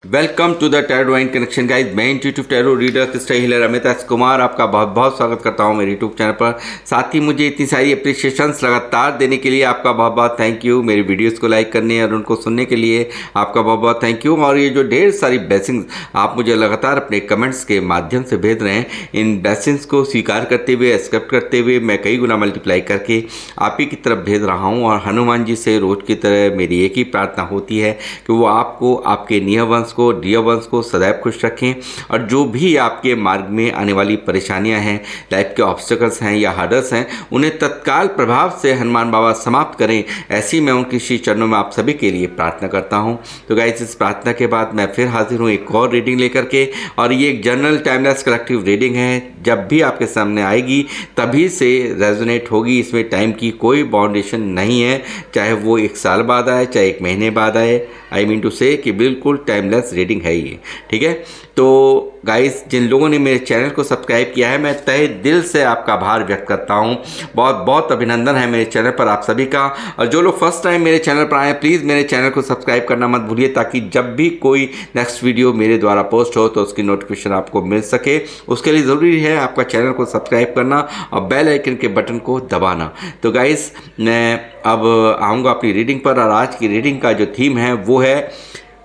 Welcome to the tarot divine connection guys. मैं intuitive tarot reader crystal healer Amit S Kumar आपका बहुत बहुत स्वागत करता हूं मेरे यूट्यूब चैनल पर। साथ ही मुझे इतनी सारी अप्रिशिएशंस लगातार देने के लिए आपका बहुत बहुत थैंक यू। मेरी वीडियोस को लाइक करने और उनको सुनने के लिए आपका बहुत बहुत थैंक यू। और ये जो ढेर सारी ब्लेसिंग्स आप मुझे लगातार अपने कमेंट्स के माध्यम से भेज रहे हैं, इन ब्लेसिंग्स को स्वीकार करते हुए, एक्सेप्ट करते हुए मैं कई गुना मल्टीप्लाई करके आप ही की तरफ भेज रहा हूँ। और हनुमान जी से रोज की तरह मेरी एक ही प्रार्थना होती है कि वो आपको, आपके नियर वंश को, डियर वंस को सदैव खुश रखें। और जो भी आपके मार्ग में आने वाली परेशानियां हैं, लाइफ के ऑब्स्टेकल्स हैं या हार्डल्स हैं, उन्हें तत्काल प्रभाव से हनुमान बाबा समाप्त करें। ऐसी मैं उनकी श्री चरणों में आप सभी के लिए प्रार्थना करता हूं। तो गाइस, इस प्रार्थना के बाद मैं फिर हाजिर हूं एक और रीडिंग लेकर के। और ये एक जनरल टाइमलेस कलेक्टिव रीडिंग है। जब भी आपके सामने आएगी तभी से रेजोनेट होगी। इसमें टाइम की कोई बाउंडेशन नहीं है, चाहे वो 1 साल बाद आए, चाहे 1 महीने बाद आए। आई मीन टू से कि बिल्कुल टाइमलेस रीडिंग है ये, ठीक है। तो गाइस, जिन लोगों ने मेरे चैनल को सब्सक्राइब किया है, मैं तहे दिल से आपका आभार व्यक्त करता हूं। बहुत बहुत अभिनंदन है मेरे चैनल पर आप सभी का। और जो लोग फर्स्ट टाइम मेरे चैनल पर आए, प्लीज़ मेरे चैनल को सब्सक्राइब करना मत भूलिए, ताकि जब भी कोई नेक्स्ट वीडियो मेरे द्वारा पोस्ट हो तो उसकी नोटिफिकेशन आपको मिल सके। उसके लिए ज़रूरी है आपका चैनल को सब्सक्राइब करना और बेल आइकन के बटन को दबाना। तो गाइस, मैं अब आऊँगा अपनी रीडिंग पर। और आज की रीडिंग का जो थीम है वो है,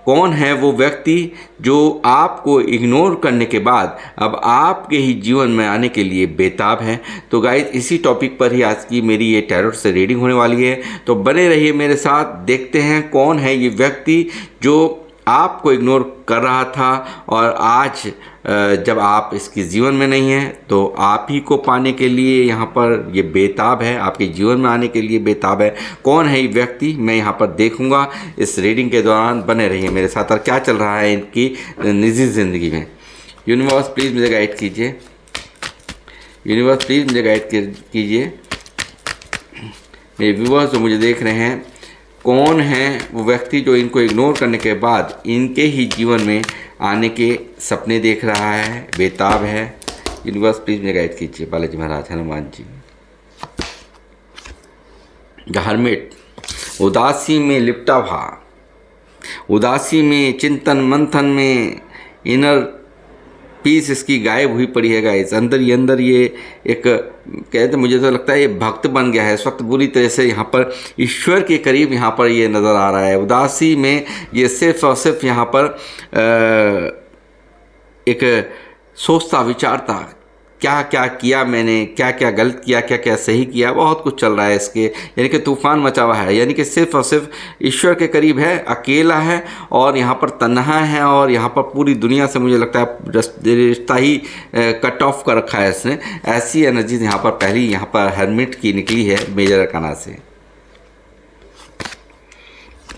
कौन है वो व्यक्ति जो आपको इग्नोर करने के बाद अब आपके ही जीवन में आने के लिए बेताब है। तो गाइस, इसी टॉपिक पर ही आज की मेरी ये टैरोट से रीडिंग होने वाली है। तो बने रहिए मेरे साथ, देखते हैं कौन है ये व्यक्ति जो आपको इग्नोर कर रहा था और आज जब आप इसके जीवन में नहीं हैं तो आप ही को पाने के लिए यहाँ पर ये बेताब है, आपके जीवन में आने के लिए बेताब है। कौन है ये व्यक्ति, मैं यहाँ पर देखूँगा इस रीडिंग के दौरान। बने रहिए मेरे साथ। और क्या चल रहा है इनकी निजी ज़िंदगी में। यूनिवर्स प्लीज़ मुझे गाइड कीजिए। यूनिवर्स प्लीज़ मुझे गाइड कीजिए। मेरे व्यूअर्स जो मुझे देख रहे हैं, कौन है वो व्यक्ति जो इनको इग्नोर करने के बाद इनके ही जीवन में आने के सपने देख रहा है, बेताब है। यूनिवर्स प्लीज मुझे गाइड कीजिए। बालाजी महाराज, हनुमान जी। द हर्मिट, उदासी में लिपटा हुआ, उदासी में, चिंतन मंथन में, इनर पीस इसकी गायब हुई पड़ी है गाइस। अंदर ही अंदर ये एक, कहते मुझे तो लगता है ये भक्त बन गया है इस वक्त पूरी तरह से। यहाँ पर ईश्वर के करीब यहाँ पर ये नज़र आ रहा है। उदासी में ये सिर्फ और सिर्फ यहाँ पर एक सोचता विचारता, क्या क्या किया मैंने, क्या क्या गलत किया, क्या क्या सही किया, बहुत कुछ चल रहा है इसके। यानी कि तूफान मचा हुआ है। यानी कि सिर्फ और सिर्फ ईश्वर के करीब है, अकेला है और यहाँ पर तन्हा है। और यहाँ पर पूरी दुनिया से मुझे लगता है रिश्ता ही कट ऑफ कर रखा है इसने। ऐसी एनर्जी यहाँ पर पहली यहाँ पर हर्मिट की निकली है मेजर अरकाना से।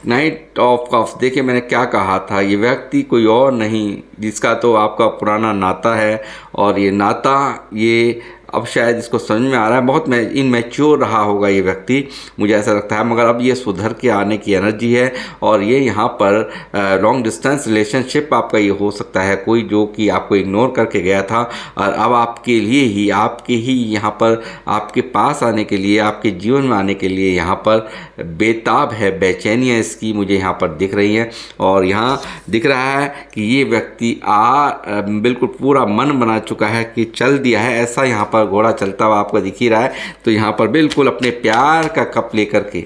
नाइट ऑफ कप्स, देखिए मैंने क्या कहा था, ये व्यक्ति कोई और नहीं, जिसका तो आपका पुराना नाता है। और ये नाता, ये अब शायद इसको समझ में आ रहा है, बहुत इनमेच्योर रहा होगा ये व्यक्ति, मुझे ऐसा लगता है। मगर अब ये सुधर के आने की एनर्जी है। और ये यहाँ पर लॉन्ग डिस्टेंस रिलेशनशिप आपका ये हो सकता है, कोई जो कि आपको इग्नोर करके गया था और अब आपके लिए ही, आपके ही यहाँ पर आपके पास आने के लिए, आपके जीवन में आने के लिए यहाँ पर बेताब है। बेचैनियाँ इसकी मुझे यहाँ पर दिख रही हैं। और यहाँ दिख रहा है कि ये व्यक्ति बिल्कुल पूरा मन बना चुका है कि चल दिया है। ऐसा यहाँ पर घोड़ा चलता हुआ आपको दिख ही रहा है। तो यहाँ पर बिल्कुल अपने प्यार का कप लेकर के,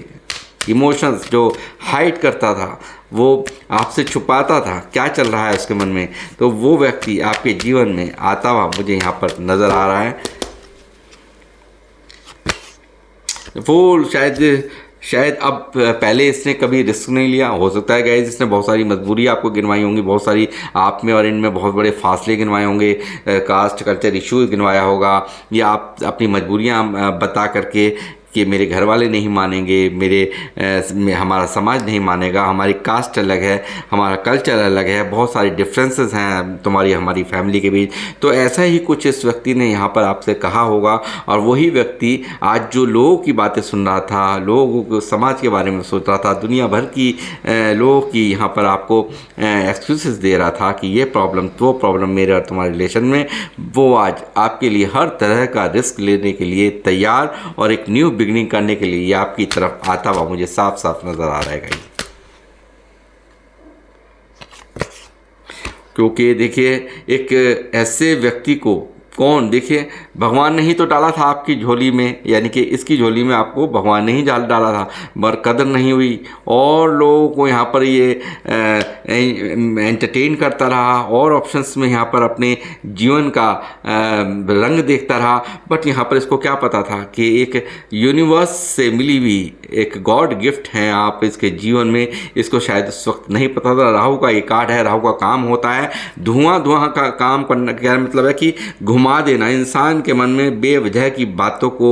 इमोशंस जो हाइड करता था, वो आपसे छुपाता था, क्या चल रहा है उसके मन में, तो वो व्यक्ति आपके जीवन में आता हुआ मुझे यहाँ पर नज़र आ रहा है। वो शायद अब, पहले इसने कभी रिस्क नहीं लिया। हो सकता है गाइस इसने बहुत सारी मजबूरी आपको गिनवाई होंगी, बहुत सारी आप में और इनमें बहुत बड़े फासले गिनवाए होंगे, कास्ट कल्चर इशू गिनवाया होगा, या आप अपनी मजबूरियां बता करके कि मेरे घर वाले नहीं मानेंगे, हमारा समाज नहीं मानेगा, हमारी कास्ट अलग है, हमारा कल्चर अलग है, बहुत सारे डिफरेंसेस हैं तुम्हारी हमारी फैमिली के बीच। तो ऐसा ही कुछ इस व्यक्ति ने यहाँ पर आपसे कहा होगा। और वही व्यक्ति आज जो लोगों की बातें सुन रहा था, लोगों को समाज के बारे में सोच रहा था, दुनिया भर की लोगों की यहाँ पर आपको एक्सक्यूजेस दे रहा था कि ये प्रॉब्लम, वो प्रॉब्लम मेरे और तुम्हारे रिलेशन में, वो आज आपके लिए हर तरह का रिस्क लेने के लिए तैयार और एक न्यू बिगनिंग करने के लिए ये आपकी तरफ आता हुआ मुझे साफ साफ नजर आ रहा है। क्योंकि देखिए एक ऐसे व्यक्ति को कौन, देखिए भगवान ने ही तो डाला था आपकी झोली में, यानी कि इसकी झोली में आपको भगवान ने ही डाला था, मगर कदर नहीं हुई और लोगों को यहाँ पर ये एंटरटेन करता रहा और ऑप्शंस में यहाँ पर अपने जीवन का रंग देखता रहा। बट यहाँ पर इसको क्या पता था कि एक यूनिवर्स से मिली हुई एक गॉड गिफ्ट है आप इसके जीवन में, इसको शायद उस वक्त नहीं पता था। राहु का ये कार्ड है, राहु का काम होता है धुआं का काम करना। क्या मतलब है कि घुमा देना, इंसान के मन में बेवजह की बातों को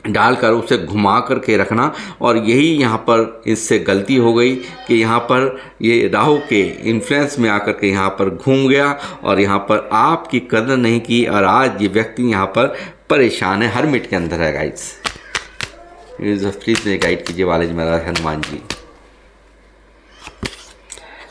डालकर उसे घुमा करके रखना। और यही यहाँ पर इससे गलती हो गई कि यहाँ पर ये राहु के इन्फ्लुएंस में आकर के यहाँ पर घूम गया और यहाँ पर आपकी कदर नहीं की और आज ये व्यक्ति यहाँ पर परेशान है, हरमिट के अंदर है गाइड्स। प्लीज़ मेरे गाइड कीजिए बालाजी महाराज हनुमान जी।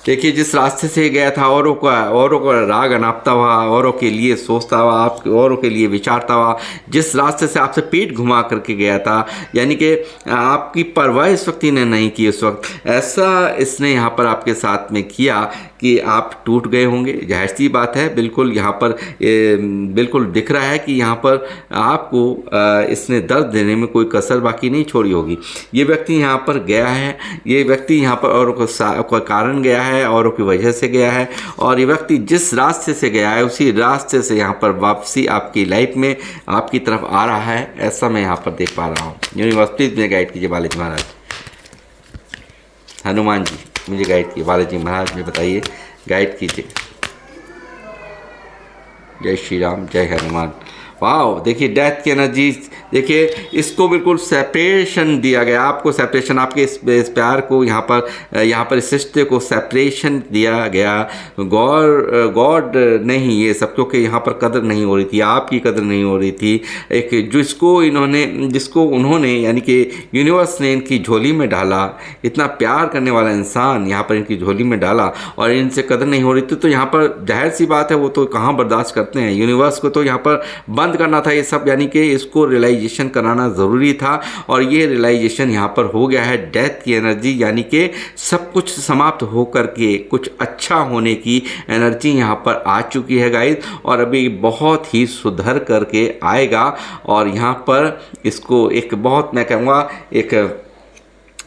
देखिए जिस रास्ते से गया था औरों का राग अनापता हुआ, औरों के लिए सोचता हुआ, आप औरों के लिए विचारता हुआ, जिस रास्ते से आपसे पीठ घुमा करके गया था, यानी कि आपकी परवाह इस व्यक्ति ने नहीं की। उस वक्त ऐसा इसने यहाँ पर आपके साथ में किया कि आप टूट गए होंगे, जाहिर सी बात है। बिल्कुल यहाँ पर बिल्कुल दिख रहा है कि यहाँ पर आपको इसने दर्द देने में कोई कसर बाकी नहीं छोड़ी होगी। ये व्यक्ति यहाँ पर गया है, ये व्यक्ति यहाँ पर औरों को कारण गया है, औरों की वजह से गया है और ये व्यक्ति जिस रास्ते से गया है उसी रास्ते से यहाँ पर वापसी आपकी लाइफ में आपकी तरफ आ रहा है, ऐसा मैं यहाँ पर देख पा रहा हूँ। यूनिवर्स प्लीज़ मुझे गाइड कीजिए बालाजी महाराज हनुमान जी, मुझे गाइड कीजिए बालाजी महाराज, मुझे बताइए, गाइड कीजिए। जय श्री राम, जय हनुमान। वाह, देखिए डेथ की एनर्जी, देखिए इसको बिल्कुल सेपरेशन दिया गया, आपको सेपरेशन, आपके इस प्यार को यहाँ पर इस रिश्ते को सेपरेशन दिया गया। गॉड नहीं ये सब, क्योंकि यहाँ पर कदर नहीं हो रही थी, आपकी कदर नहीं हो रही थी। एक जिसको उन्होंने यानी कि यूनिवर्स ने इनकी झोली में डाला, इतना प्यार करने वाला इंसान यहाँ पर इनकी झोली में डाला और इनसे कदर नहीं हो रही थी, तो यहाँ पर जाहिर सी बात है वो तो कहाँ बर्दाश्त करते हैं। यूनिवर्स को तो यहाँ पर बंद करना था ये सब, यानी कि इसको रियलाइजेशन कराना ज़रूरी था और ये रियलाइजेशन यहाँ पर हो गया है। डेथ की एनर्जी यानी कि सब कुछ समाप्त होकर के कुछ अच्छा होने की एनर्जी यहाँ पर आ चुकी है गाइस, और अभी बहुत ही सुधर करके आएगा और यहाँ पर इसको एक बहुत, मैं कहूँगा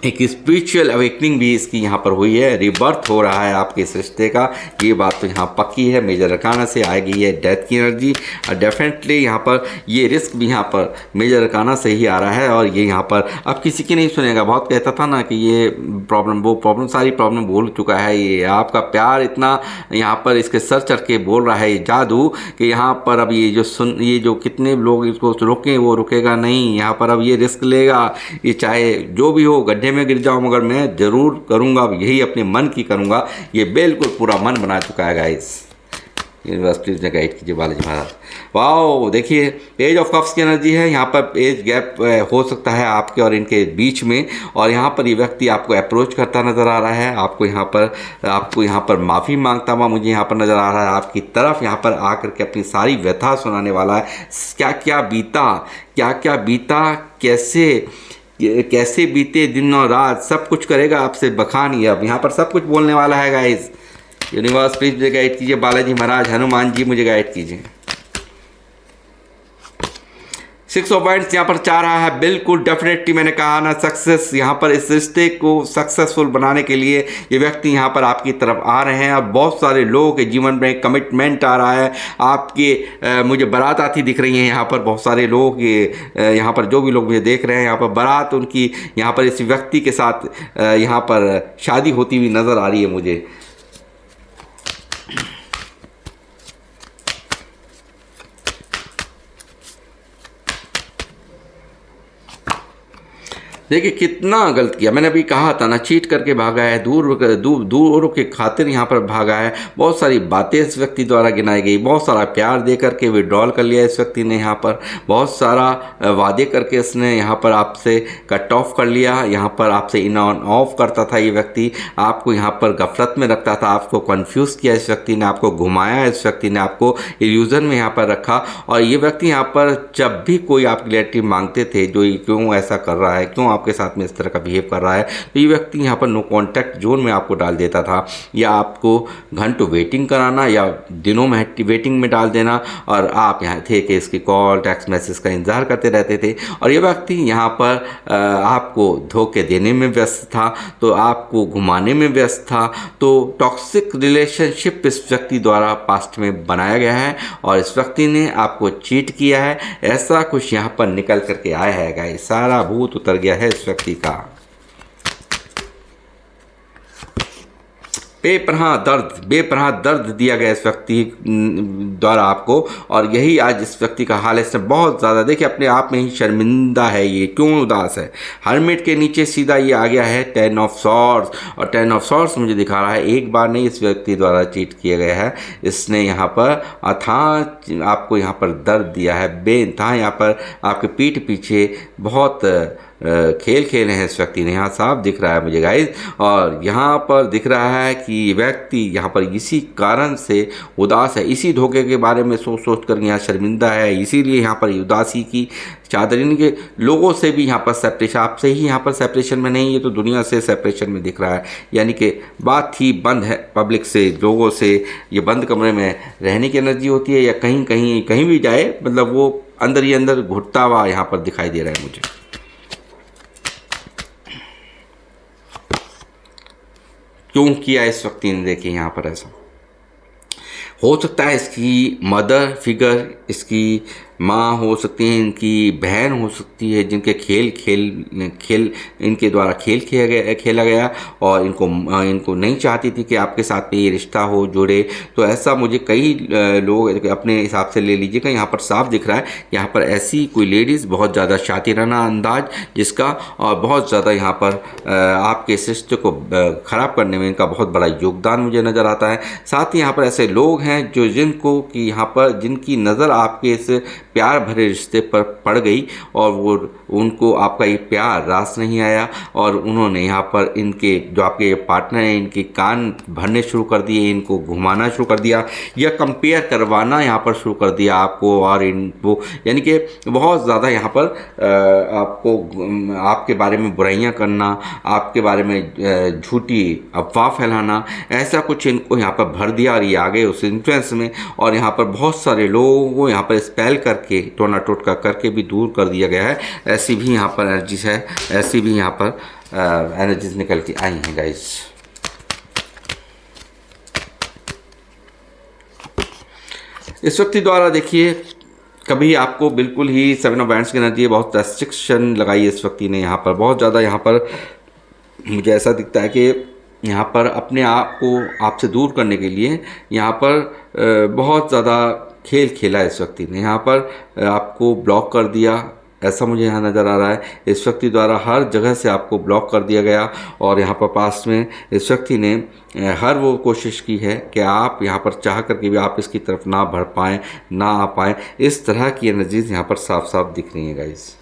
एक स्पिरिचुअल अवेकनिंग भी इसकी यहाँ पर हुई है, रिबर्थ हो रहा है आपके इस रिश्ते का, ये बात तो यहाँ पक्की है। मेजर अरकाना से आएगी है डेथ की एनर्जी और डेफिनेटली यहाँ पर ये रिस्क भी यहाँ पर मेजर अरकाना से ही आ रहा है और ये यहाँ पर अब किसी की नहीं सुनेगा। बहुत कहता था ना कि ये प्रॉब्लम वो प्रॉब्लम, सारी प्रॉब्लम बोल चुका है। ये आपका प्यार इतना यहाँ पर इसके सर चढ़ के बोल रहा है ये जादू कि यहाँ पर अब ये जो कितने लोग इसको रोकें वो रुकेगा नहीं। यहाँ पर अब ये रिस्क लेगा, ये चाहे जो भी हो, गड्ढे में गिर जाऊं मगर मैं जरूर करूंगा, यही अपने मन की करूंगा। ये बिल्कुल पूरा मन बना चुका है गाइस। यूनिवर्सिटी ने गाइड कीजिए बालाजी महाराज। वाओ, देखिए एज ऑफ कप्स की एनर्जी है, यहाँ पर एज गैप हो सकता है आपके और इनके बीच में, और यहाँ पर ये व्यक्ति आपको अप्रोच करता नज़र आ रहा है, आपको यहाँ पर माफ़ी मांगता हुआ मुझे यहाँ पर नज़र आ रहा है, आपकी तरफ यहाँ पर आकर के अपनी सारी व्यथा सुनाने वाला है। क्या क्या बीता, कैसे बीते दिन और रात, सब कुछ करेगा आपसे बखानी। अब यहाँ पर सब कुछ बोलने वाला है गाइस। यूनिवर्स प्लीज मुझे गाइड कीजिए बालाजी महाराज हनुमान जी, मुझे गाइड कीजिए। 6 ऑफ वांड्स यहाँ पर चाह रहा है, बिल्कुल डेफिनेटली मैंने कहा ना, सक्सेस यहाँ पर इस रिश्ते को सक्सेसफुल बनाने के लिए ये व्यक्ति यहाँ पर आपकी तरफ आ रहे हैं। और बहुत सारे लोगों के जीवन में कमिटमेंट आ रहा है आपके, मुझे बारात आती दिख रही है यहाँ पर, बहुत सारे लोग यहाँ पर जो भी लोग मुझे देख रहे हैं यहाँ पर बारात उनकी यहाँ पर इस व्यक्ति के साथ यहाँ पर शादी होती हुई नज़र आ रही है मुझे। देखिए कितना गलत किया, मैंने अभी कहा था ना, चीट करके भागा है, दूर के खातिर यहाँ पर भागा है। बहुत सारी बातें इस व्यक्ति द्वारा गिनाई गई, बहुत सारा प्यार दे करके विड्रॉल कर लिया इस व्यक्ति ने यहाँ पर, बहुत सारा वादे करके इसने यहाँ पर आपसे कट ऑफ कर लिया, यहाँ पर आपसे इन ऑन ऑफ करता था ये व्यक्ति, आपको यहाँ पर गफलत में रखता था, आपको कन्फ्यूज़ किया इस व्यक्ति ने, आपको घुमाया इस व्यक्ति ने, आपको इल्यूज़न में यहाँ पर रखा। और ये व्यक्ति यहाँ पर जब भी कोई आप क्लैरिटी मांगते थे, जो क्यों ऐसा कर रहा है, क्यों आपके साथ में इस तरह का बिहेव कर रहा है तो ये व्यक्ति यहाँ पर नो कॉन्टैक्ट जोन में आपको डाल देता था, या आपको घंटों वेटिंग कराना या दिनों में वेटिंग में डाल देना, और आप यहाँ थे कि इसकी कॉल टेक्स्ट मैसेज का इंतज़ार करते रहते थे। और ये व्यक्ति यहाँ पर आपको धोखे देने में व्यस्त था, तो आपको घुमाने में व्यस्त था। तो टॉक्सिक रिलेशनशिप इस व्यक्ति द्वारा पास्ट में बनाया गया है और इस व्यक्ति ने आपको चीट किया है, ऐसा कुछ यहाँ पर निकल करके आया है गाइस। सारा भूत उतर गया है इस व्यक्ति का। बेपनाह दर्द दिया गया इस व्यक्ति द्वारा आपको, और यही आज इस व्यक्ति का हाल है। इससे बहुत ज़्यादा देखिए अपने आप में ही शर्मिंदा है, ये क्यों उदास है। हर्मिट के नीचे सीधा ये आ गया है 10 ऑफ सॉर्ड्स, और 10 ऑफ सॉर्ड्स मुझे दिखा रहा है एक बार नहीं इस व्यक्ति द्वारा चीट किया गया है। इसने यहाँ पर अथाह आपको यहाँ पर दर्द दिया है, बेइंतहा यहाँ पर आपके पीठ पीछे बहुत खेल खेले हैं इस व्यक्ति ने, यहाँ साफ दिख रहा है मुझे गाइस। और यहाँ पर दिख रहा है कि व्यक्ति यहाँ पर इसी कारण से उदास है, इसी धोखे के बारे में सोच सोच कर यहाँ शर्मिंदा है, इसीलिए यहाँ पर उदासी की चादर इनके लोगों से भी यहाँ पर सेपरेशन, आपसे ही यहाँ पर सेपरेशन में नहीं, ये तो दुनिया से सेपरेशन में दिख रहा है। यानी कि बात ही बंद है पब्लिक से, लोगों से, ये बंद कमरे में रहने की एनर्जी होती है, या कहीं भी जाए मतलब वो अंदर ही अंदर घुटता हुआ यहाँ पर दिखाई दे रहा है मुझे। क्यों किया इस व्यक्ति ने, देखिए यहाँ पर ऐसा हो सकता है इसकी मदर फिगर, इसकी माँ हो सकती है, इनकी बहन हो सकती है, जिनके खेल इनके द्वारा खेला गया और इनको नहीं चाहती थी कि आपके साथ में ये रिश्ता हो जुड़े। तो ऐसा मुझे कई लोग अपने हिसाब से ले लीजिएगा, यहाँ पर साफ दिख रहा है। यहाँ पर ऐसी कोई लेडीज़ बहुत ज़्यादा शातिराना अंदाज जिसका, और बहुत ज़्यादा यहाँ पर आपके रिश्ते को ख़राब करने में इनका बहुत बड़ा योगदान मुझे नज़र आता है। साथ ही यहाँ पर ऐसे लोग हैं जो जिनको कि यहाँ पर जिनकी नज़र आपके इस प्यार भरे रिश्ते पर पड़ गई और उनको आपका ये प्यार रास नहीं आया, और उन्होंने यहाँ पर इनके जो आपके पार्टनर हैं इनके कान भरने शुरू कर दिए, इनको घुमाना शुरू कर दिया, या कंपेयर करवाना यहाँ पर शुरू कर दिया आपको और इनको, यानी कि बहुत ज़्यादा यहाँ पर आपको आपके बारे में बुराइयाँ करना, आपके बारे में झूठी अफवाह फैलाना, ऐसा कुछ इनको यहाँ पर भर दिया और ये आ गए उस इन्फ्लुएंस में। और यहाँ पर बहुत सारे लोगों को यहाँ पर स्पेल करके टोना टोटका करके भी दूर कर दिया गया है। ऐसी भी यहाँ पर एनर्जीज है, ऐसी भी यहाँ पर एनर्जीज निकल के आई हैं गाइस। इस व्यक्ति द्वारा देखिए कभी आपको बिल्कुल ही 7 ऑफ वैंड्स की एनर्जी बहुत रेस्ट्रिक्शन लगाई है इस व्यक्ति ने। यहाँ पर बहुत ज़्यादा यहाँ पर मुझे ऐसा दिखता है कि यहाँ पर अपने आप को आपसे दूर करने के लिए यहाँ पर बहुत ज़्यादा खेल खेला इस व्यक्ति ने। यहाँ पर आपको ब्लॉक कर दिया, ऐसा मुझे यहाँ नज़र आ रहा है। इस व्यक्ति द्वारा हर जगह से आपको ब्लॉक कर दिया गया, और यहाँ पर पास में इस व्यक्ति ने हर वो कोशिश की है कि आप यहाँ पर चाह करके भी आप इसकी तरफ ना बढ़ पाएँ, ना आ पाएँ। इस तरह की एनर्जीज यहाँ पर साफ साफ दिख रही हैं गाइस।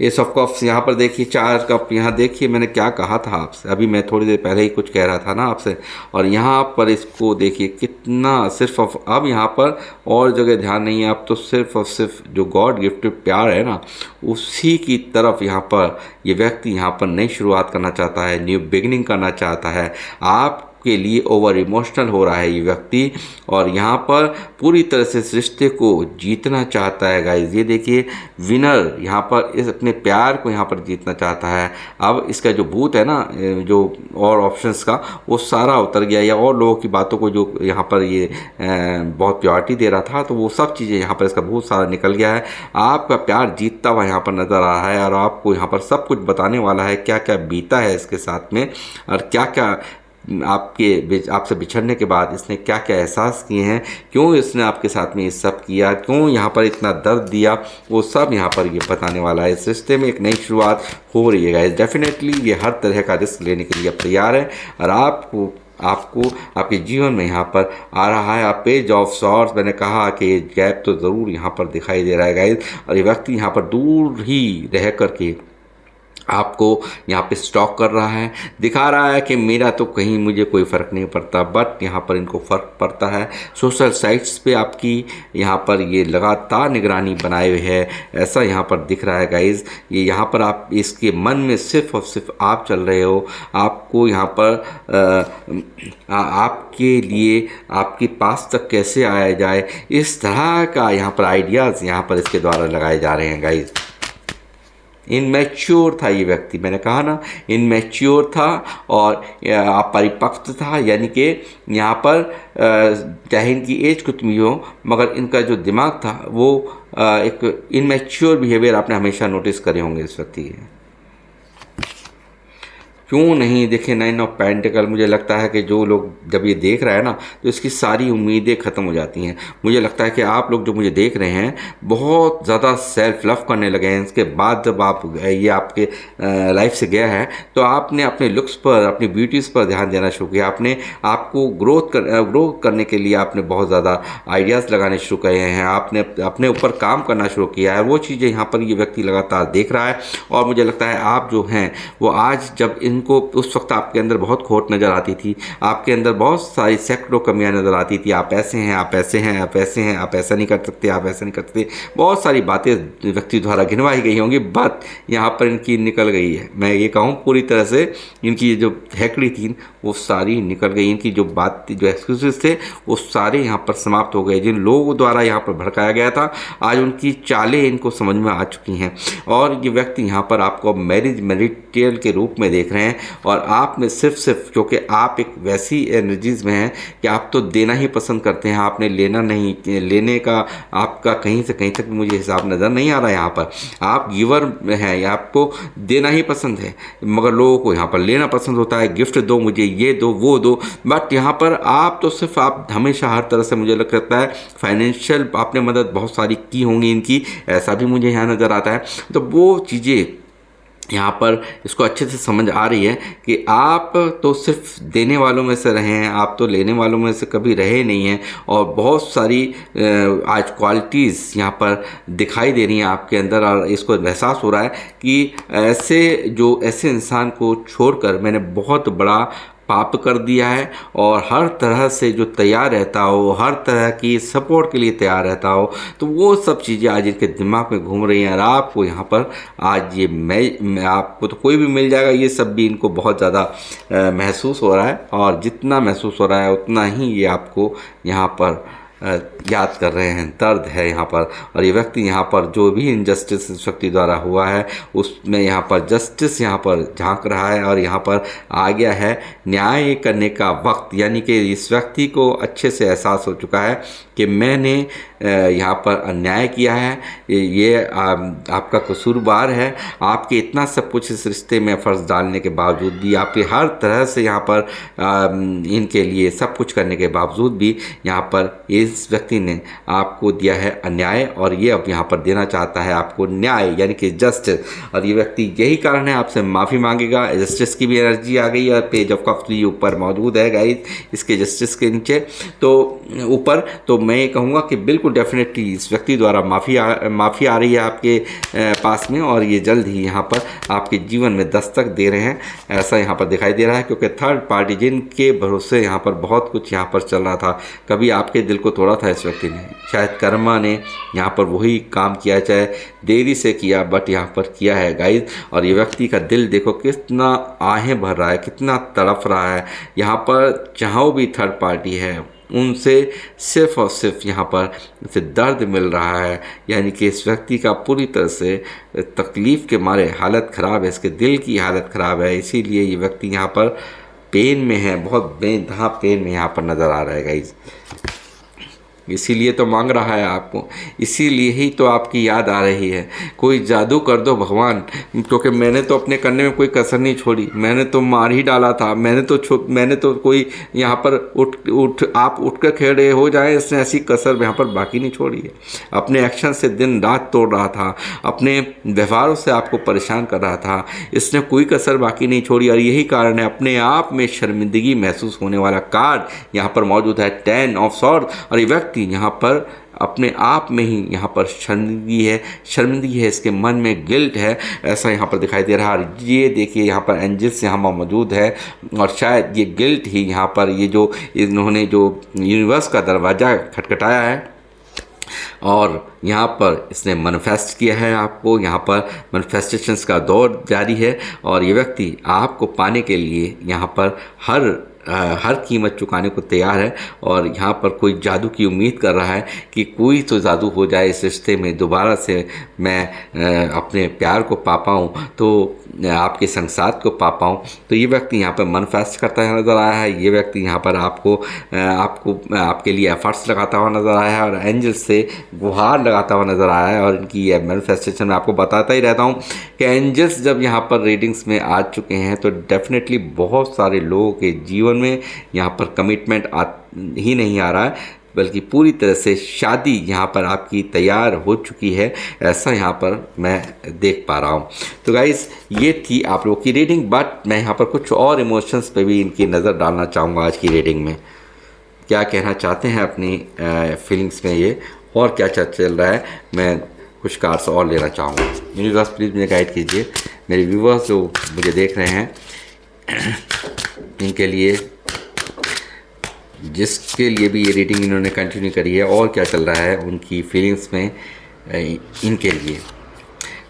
एस ऑफ कप्स यहाँ पर देखिए, 4 कप यहाँ देखिए, मैंने क्या कहा था आपसे, अभी मैं थोड़ी देर पहले ही कुछ कह रहा था ना आपसे। और यहाँ पर इसको देखिए कितना सिर्फ अब यहाँ पर और जगह ध्यान नहीं है, अब तो सिर्फ और सिर्फ जो गॉड गिफ्टेड प्यार है ना उसी की तरफ यहाँ पर ये व्यक्ति यहाँ पर नई शुरुआत करना चाहता है, न्यू बिगिनिंग करना चाहता है। आप के लिए ओवर इमोशनल हो रहा है ये व्यक्ति, और यहाँ पर पूरी तरह से इस रिश्ते को जीतना चाहता है गाइस। ये देखिए विनर यहाँ पर इस अपने प्यार को यहाँ पर जीतना चाहता है। अब इसका जो भूत है ना, जो और ऑप्शंस का, वो सारा उतर गया, या और लोगों की बातों को जो यहाँ पर ये बहुत प्योरिटी दे रहा था, तो वो सब चीज़ें यहाँ पर इसका भूत सारा निकल गया है। आपका प्यार जीतता हुआ यहाँ पर नज़र आ रहा है, और आपको यहाँ पर सब कुछ बताने वाला है क्या क्या बीता है इसके साथ में, और क्या क्या आपसे बिछड़ने के बाद इसने क्या क्या एहसास किए हैं, क्यों इसने आपके साथ में ये सब किया, क्यों यहाँ पर इतना दर्द दिया, वो सब यहाँ पर ये बताने वाला है। इस रिश्ते में एक नई शुरुआत हो रही है गाइस। डेफिनेटली ये हर तरह का रिस्क लेने के लिए अब तैयार है, और आपको आपके जीवन में यहाँ पर आ रहा है आप पेज ऑफ सॉर्ड्स। मैंने कहा कि ये गैप तो ज़रूर यहाँ पर दिखाई दे रहा है गाइस, और ये व्यक्ति यहाँ पर दूर ही रह करके आपको यहाँ पे स्टॉक कर रहा है, दिखा रहा है कि मेरा तो कहीं मुझे कोई फ़र्क नहीं पड़ता, बट यहाँ पर इनको फ़र्क पड़ता है। सोशल साइट्स पे आपकी यहाँ पर ये लगातार निगरानी बनाए हुए है, ऐसा यहाँ पर दिख रहा है गाइज़। ये यहाँ पर आप इसके मन में सिर्फ़ और सिर्फ आप चल रहे हो, आपको यहाँ पर आपके लिए आपके पास तक कैसे आया जाए, इस तरह का यहाँ पर आइडियाज़ यहाँ पर इसके द्वारा लगाए जा रहे हैं गाइज़। इनमेच्योर था ये व्यक्ति, मैंने कहा ना इनमेच्योर था और अपरिपक्व था, यानी कि यहाँ पर चाहे इनकी एज कितनी हो मगर इनका जो दिमाग था वो एक इनमेच्योर बिहेवियर आपने हमेशा नोटिस करे होंगे इस व्यक्ति के। क्यों नहीं देखे 9 ऑफ पेंटिकल। मुझे लगता है कि जो लोग जब ये देख रहा है ना तो इसकी सारी उम्मीदें ख़त्म हो जाती हैं। मुझे लगता है कि आप लोग जो मुझे देख रहे हैं बहुत ज़्यादा सेल्फ लव करने लगे हैं। इसके बाद जब आप ये आपके लाइफ से गया है तो आपने अपने लुक्स पर, अपनी ब्यूटीज़ पर ध्यान देना शुरू किया। आपने आपको ग्रो करने के लिए आपने बहुत ज़्यादा आइडियाज़ लगाने शुरू किए हैं। आपने अपने ऊपर काम करना शुरू किया है। वो चीज़ें यहाँ पर ये व्यक्ति लगातार देख रहा है और मुझे लगता है आप जो हैं वो आज जब को उस वक्त आपके अंदर बहुत खोट नज़र आती थी, आपके अंदर बहुत सारी सैकड़ों कमियां नज़र आती थी। आप ऐसे हैं, आप ऐसे हैं, आप ऐसे हैं, आप ऐसा नहीं कर सकते, आप ऐसा नहीं कर सकते, बहुत सारी बातें व्यक्ति द्वारा गिनवाई गई होंगी, बट यहाँ पर इनकी निकल गई है। मैं ये कहूँ पूरी तरह से इनकी जो हैकड़ी थी वो सारी निकल गई। इनकी जो बात जो एक्सक्यूजेस थे वो सारे यहाँ पर समाप्त हो गए। जिन लोगों द्वारा यहाँ पर भड़काया गया था आज उनकी चालें इनको समझ में आ चुकी हैं और ये व्यक्ति यहाँ पर आपको मैरिज मैरिटल के रूप में देख रहे हैं और आप में सिर्फ क्योंकि आप एक वैसी एनर्जीज में हैं कि आप तो देना ही पसंद करते हैं, आपने लेना नहीं, लेने का आपका कहीं से कहीं तक मुझे हिसाब नज़र नहीं आ रहा है। यहाँ पर आप गिवर हैं या आपको देना ही पसंद है मगर लोगों को यहाँ पर लेना पसंद होता है। गिफ्ट दो मुझे, ये दो वो दो, बट यहाँ पर आप तो सिर्फ आप हमेशा हर तरह से मुझे लगता है फाइनेंशियल आपने मदद बहुत सारी की होंगी इनकी, ऐसा भी मुझे यहाँ नज़र आता है। तो वो चीज़ें यहाँ पर इसको अच्छे से समझ आ रही है कि आप तो सिर्फ देने वालों में से रहे हैं, आप तो लेने वालों में से कभी रहे नहीं हैं और बहुत सारी आज क्वालिटीज़ यहाँ पर दिखाई दे रही हैं आपके अंदर और इसको एहसास हो रहा है कि ऐसे इंसान को छोड़कर मैंने बहुत बड़ा पाप कर दिया है और हर तरह से जो तैयार रहता हो, हर तरह की सपोर्ट के लिए तैयार रहता हो, तो वो सब चीज़ें आज इनके दिमाग में घूम रही हैं और आपको यहाँ पर आज ये मैं आपको तो कोई भी मिल जाएगा, ये सब भी इनको बहुत ज़्यादा महसूस हो रहा है और जितना महसूस हो रहा है उतना ही ये आपको यहाँ पर याद कर रहे हैं। दर्द है यहाँ पर और ये व्यक्ति यहाँ पर जो भी इनजस्टिस इस व्यक्ति द्वारा हुआ है उसमें यहाँ पर जस्टिस यहाँ पर झांक रहा है और यहाँ पर आ गया है न्याय करने का वक्त। यानी कि इस व्यक्ति को अच्छे से एहसास हो चुका है कि मैंने यहाँ पर अन्याय किया है, ये आपका कसूरवार है। आपके इतना सब कुछ इस रिश्ते में फ़र्ज़ डालने के बावजूद भी, आपके हर तरह से यहाँ पर इनके लिए सब कुछ करने के बावजूद भी यहाँ पर इस व्यक्ति ने आपको दिया है अन्याय और ये अब यहाँ पर देना चाहता है आपको न्याय यानी कि जस्टिस। और ये व्यक्ति यही कारण है आपसे माफ़ी मांगेगा। जस्टिस की भी एनर्जी आ गई है, पेज ऑफ कप्स भी ऊपर मौजूद है गाइस इसके जस्टिस के नीचे तो ऊपर। तो मैं ये कहूँगा कि बिल्कुल डेफिनेटली इस व्यक्ति द्वारा माफ़ी आ रही है आपके पास में और ये जल्द ही यहाँ पर आपके जीवन में दस्तक दे रहे हैं, ऐसा यहाँ पर दिखाई दे रहा है। क्योंकि थर्ड पार्टी जिनके भरोसे यहाँ पर बहुत कुछ यहाँ पर चल रहा था, कभी आपके दिल को तोड़ा था इस व्यक्ति ने, शायद कर्मा ने यहाँ पर वही काम किया, चाहे देरी से किया बट यहाँ पर किया है गाइज। और ये व्यक्ति का दिल देखो कितना आहें भर रहा है, कितना तड़प रहा है। यहाँ पर जहाँ भी थर्ड पार्टी है उनसे सिर्फ़ और सिर्फ यहाँ पर इसे दर्द मिल रहा है। यानी कि इस व्यक्ति का पूरी तरह से तकलीफ़ के मारे हालत ख़राब है, इसके दिल की हालत ख़राब है, इसीलिए ये व्यक्ति यहाँ पर पेन में है, बहुत बेइंतहा पेन में यहाँ पर नज़र आ रहा है गाइज। इसीलिए तो मांग रहा है आपको, इसीलिए ही तो आपकी याद आ रही है। कोई जादू कर दो भगवान, क्योंकि मैंने तो अपने करने में कोई कसर नहीं छोड़ी, मैंने तो मार ही डाला था, मैंने तो कोई यहाँ पर आप उठकर खड़े हो जाए इसने ऐसी कसर यहाँ पर बाकी नहीं छोड़ी है। अपने एक्शन से दिन रात तोड़ रहा था, अपने व्यवहारों से आपको परेशान कर रहा था, इसने कोई कसर बाकी नहीं छोड़ी। और यही कारण है अपने आप में शर्मिंदगी महसूस होने वाला कार्ड यहाँ पर मौजूद है 10 ऑफ सॉर्ड। और ये व्यक्ति व्यक्ति यहाँ पर अपने आप में ही यहाँ पर शर्मिंदगी है, इसके मन में गिल्ट है, ऐसा यहाँ पर दिखाई दे रहा है। ये देखिए यहाँ पर एंजल्स यहाँ पर मौजूद है और शायद ये गिल्ट ही यहाँ पर ये जो इन्होंने जो यूनिवर्स का दरवाज़ा खटखटाया है और यहाँ पर इसने मैनिफेस्ट किया है। आपको यहाँ पर मैनिफेस्टेशंस का दौर जारी है और ये व्यक्ति आपको पाने के लिए यहाँ पर हर कीमत चुकाने को तैयार है और यहाँ पर कोई जादू की उम्मीद कर रहा है कि कोई तो जादू हो जाए इस रिश्ते में, दोबारा से मैं अपने प्यार को पा पाऊँ, तो आपके संसार को पा पाऊँ। तो ये व्यक्ति यहाँ पर मैनिफेस्ट करता हुआ नज़र आया है। ये व्यक्ति यहाँ पर आपके लिए एफर्ट्स लगाता हुआ नज़र आया है और एंजल से गुहार लगाता हुआ नज़र आया है। और इनकी ये मैनिफेस्टेशन मैं आपको बताता ही रहता हूँ कि एंजल्स जब यहाँ पर रीडिंग्स में आ चुके हैं तो डेफिनेटली बहुत सारे लोगों के जीवन में यहाँ पर कमिटमेंट ही नहीं आ रहा है, बल्कि पूरी तरह से शादी यहाँ पर आपकी तैयार हो चुकी है, ऐसा यहाँ पर मैं देख पा रहा हूँ। तो गाइज़ ये थी आप लोगों की रीडिंग, बट मैं यहाँ पर कुछ और इमोशंस पे भी इनकी नज़र डालना चाहूँगा। आज की रीडिंग में क्या कहना चाहते हैं अपनी फीलिंग्स में ये और क्या चल रहा है, मैं कुछ कार्ड्स और लेना चाहूँगा। यूनिवर्स प्लीज़ मुझे गाइड कीजिए। मेरे व्यूवर्स जो मुझे देख रहे हैं इनके लिए, जिसके लिए भी ये रीडिंग इन्होंने कंटिन्यू करी है और क्या चल रहा है उनकी फीलिंग्स में, इनके लिए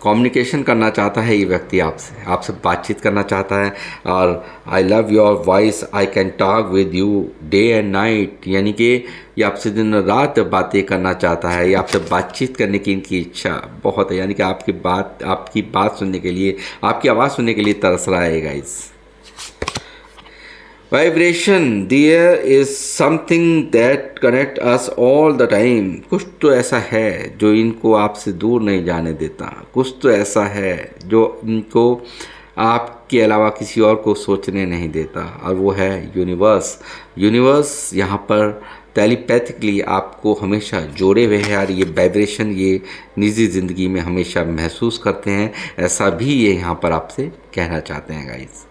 कम्युनिकेशन करना चाहता है ये व्यक्ति, आपसे बातचीत करना चाहता है। और I love your voice, I can talk with you day and night, यानी कि ये आपसे दिन रात बातें करना चाहता है, ये आपसे बातचीत करने की इनकी इच्छा बहुत है, यानी कि आपकी बात सुनने के लिए, आपकी आवाज़ सुनने के लिए तरस रहा है guys. Vibration, there is something that connect us all the time. कुछ तो ऐसा है जो इनको आपसे दूर नहीं जाने देता, कुछ तो ऐसा है जो इनको आपके अलावा किसी और को सोचने नहीं देता, और वो है यूनिवर्स। यूनिवर्स यहाँ पर टेलीपैथिकली आपको हमेशा जोड़े हुए हैं और ये वाइब्रेशन ये निजी ज़िंदगी में हमेशा महसूस करते हैं, ऐसा भी ये यहाँ पर आपसे कहना चाहते हैं guys.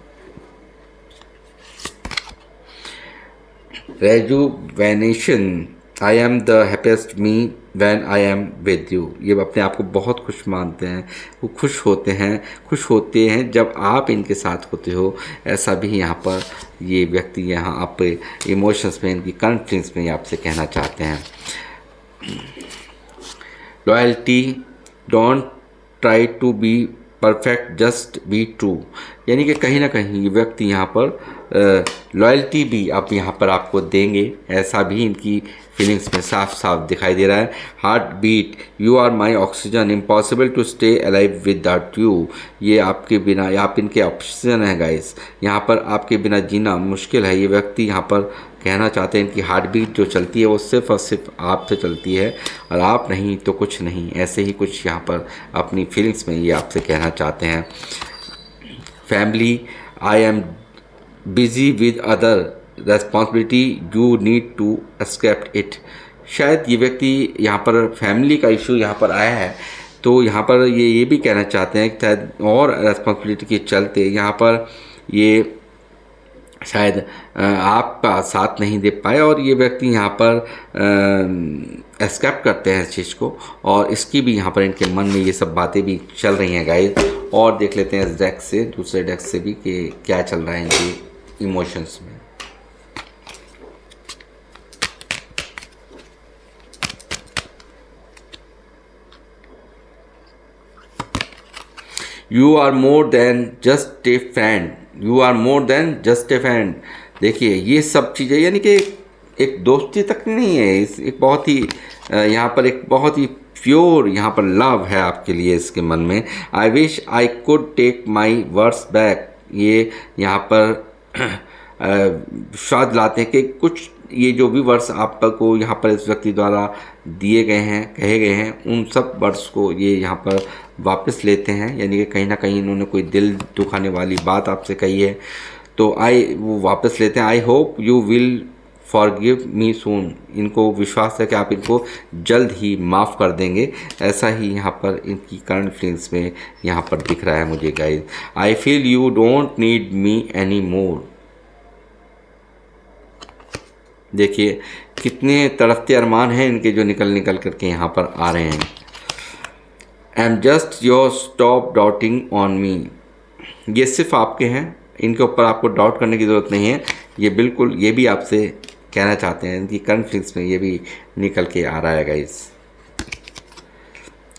Rejuvenation, I am the happiest me when I am with you. ये अपने आप को बहुत खुश मानते हैं, वो खुश होते हैं जब आप इनके साथ होते हो, ऐसा भी यहाँ पर ये व्यक्ति यहाँ आप इमोशंस में, इनकी करंट फीलिंग्स में आपसे कहना चाहते हैं। Loyalty, don't try to be perfect, just be true, यानी कि कहीं ना कहीं ये व्यक्ति यहाँ पर लॉयल्टी भी आप यहाँ पर आपको देंगे, ऐसा भी इनकी फीलिंग्स में साफ साफ दिखाई दे रहा है। Heart beat, you are my oxygen, impossible to stay alive without you. ये आपके बिना, आप इनके ऑक्सीजन है गाइस, यहाँ पर आपके बिना जीना मुश्किल है। ये व्यक्ति यहाँ पर कहना चाहते हैं इनकी हार्ट बीट जो चलती है वो सिर्फ और सिर्फ आपसे चलती है, और आप नहीं तो कुछ नहीं, ऐसे ही कुछ यहाँ पर अपनी फीलिंग्स में ये आपसे कहना चाहते हैं। Family, I am busy with other responsibility, you need to accept it. शायद ये व्यक्ति यहाँ पर फैमिली का इशू यहाँ पर आया है, तो यहाँ पर ये भी कहना चाहते हैं कि शायद और रेस्पॉन्सिबिलिटी के चलते यहाँ पर ये शायद आपका साथ नहीं दे पाए, और ये व्यक्ति यहाँ पर एक्सेप्ट करते हैं इस चीज़ को, और इसकी भी यहाँ पर इनके मन में ये सब बातें भी चल रही हैं गाइस। और देख लेते हैं इस डेक से, दूसरे डेक से भी कि क्या चल रहा है इनके इमोशंस में। You are more than just a friend, you are more than just a friend. देखिए ये सब चीज़ें यानी कि एक दोस्ती तक नहीं है, एक बहुत ही यहाँ पर एक बहुत ही प्योर यहाँ पर लव है आपके लिए इसके मन में। I wish I could take my words back, ये यहाँ पर स्वाद लाते हैं कि कुछ ये जो भी वर्ड्स आपको यहाँ पर इस व्यक्ति द्वारा दिए गए हैं, कहे गए हैं, उन सब वर्ड्स को ये यहाँ पर वापस लेते हैं, यानी कि कहीं ना कहीं इन्होंने कोई दिल दुखाने वाली बात आपसे कही है तो वो वापस लेते हैं। I hope you will forgive me soon, इनको विश्वास है कि आप इनको जल्द ही माफ़ कर देंगे, ऐसा ही यहाँ पर इनकी करंट फीलिंग्स में यहाँ पर दिख रहा है मुझे guys. I feel you don't need me any more, देखिए कितने तड़पते अरमान हैं इनके जो निकल निकल करके यहाँ पर आ रहे हैं। I am just your, stop doubting on me. ये सिर्फ आपके हैं, इनके ऊपर आपको डाउट करने की ज़रूरत नहीं है। ये बिल्कुल ये भी आपसे कहना चाहते हैं, इनकी करंट फीलिंग्स में ये भी निकल के आ रहा है guys.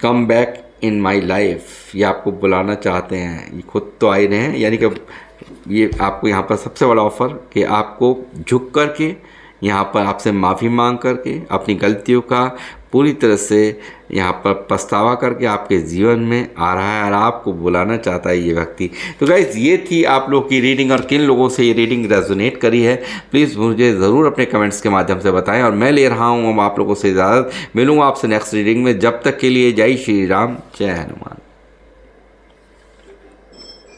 Come back in my life, ये आपको बुलाना चाहते हैं, ये खुद तो आए रहे हैं, यानी कि ये आपको यहाँ पर सबसे बड़ा ऑफ़र कि आपको झुक कर के यहाँ पर आपसे माफ़ी मांग करके अपनी गलतियों का पूरी तरह से यहाँ पर पछतावा करके आपके जीवन में आ रहा है और आपको बुलाना चाहता है ये व्यक्ति। तो गाइज़ ये थी आप लोग की रीडिंग, और किन लोगों से ये रीडिंग रेजोनेट करी है प्लीज़ मुझे ज़रूर अपने कमेंट्स के माध्यम से बताएं। और मैं ले रहा हूँ अब आप लोगों से इजाज़त, मिलूँगा आपसे नेक्स्ट रीडिंग में। जब तक के लिए जय श्री राम, जय हनुमान।